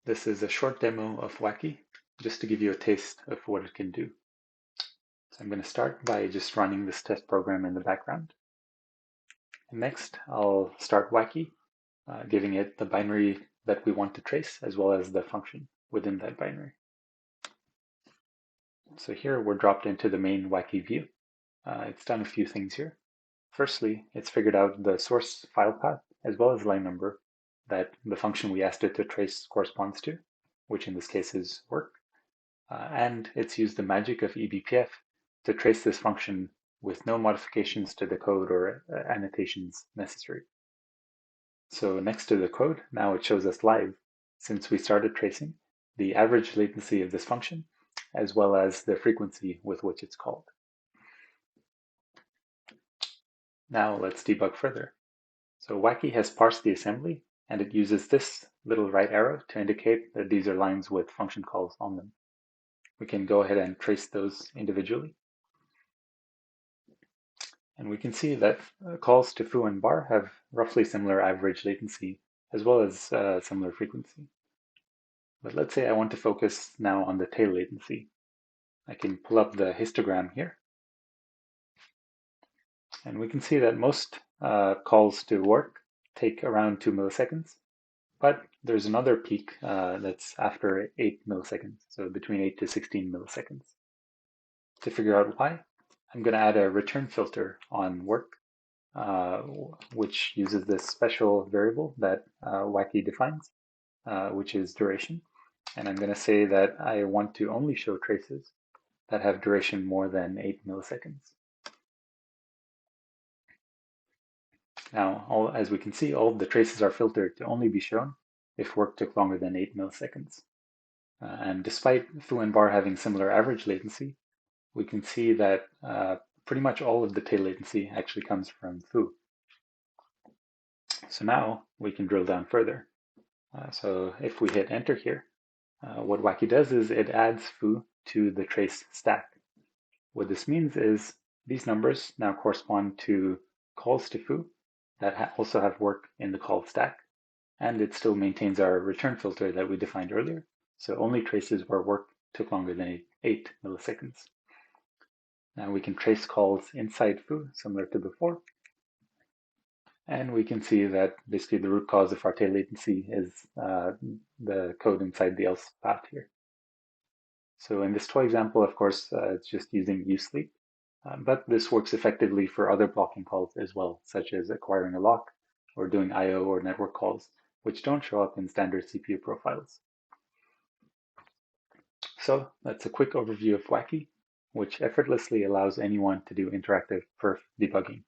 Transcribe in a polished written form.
This is a short demo of Wachy, just to give you a taste of what it can do. So I'm going to start by just running this test program in the background. And next, I'll start Wachy, giving it the binary that we want to trace, as well as the function within that binary. So here we're dropped into the main Wachy view. It's done a few things here. Firstly, it's figured out the source file path, as well as line number, that the function we asked it to trace corresponds to, which in this case is work. And it's used the magic of eBPF to trace this function with no modifications to the code or annotations necessary. So next to the code, now it shows us live, since we started tracing, the average latency of this function, as well as the frequency with which it's called. Now let's debug further. So Wachy has parsed the assembly, and it uses this little right arrow to indicate that these are lines with function calls on them. We can go ahead and trace those individually. And we can see that calls to foo and bar have roughly similar average latency, as well as similar frequency. But let's say I want to focus now on the tail latency. I can pull up the histogram here. And we can see that most calls to work take around 2 milliseconds. But there's another peak that's after 8 milliseconds, so between 8 to 16 milliseconds. To figure out why, I'm going to add a return filter on work, which uses this special variable that Wachy defines, which is duration. And I'm going to say that I want to only show traces that have duration more than 8 milliseconds. Now, as we can see, all of the traces are filtered to only be shown if work took longer than 8 milliseconds. And despite foo and bar having similar average latency, we can see that pretty much all of the tail latency actually comes from foo. So now we can drill down further. So if we hit enter here, what Wachy does is it adds foo to the trace stack. What this means is these numbers now correspond to calls to foo that also have work in the call stack, and it still maintains our return filter that we defined earlier, so only traces where work took longer than 8 milliseconds. Now we can trace calls inside foo, similar to before, and we can see that basically the root cause of our tail latency is the code inside the else path here. So in this toy example, of course, it's just using uSleep, but this works effectively for other blocking calls as well, such as acquiring a lock or doing I/O or network calls, which don't show up in standard CPU profiles. So that's a quick overview of Wachy, which effortlessly allows anyone to do interactive perf debugging.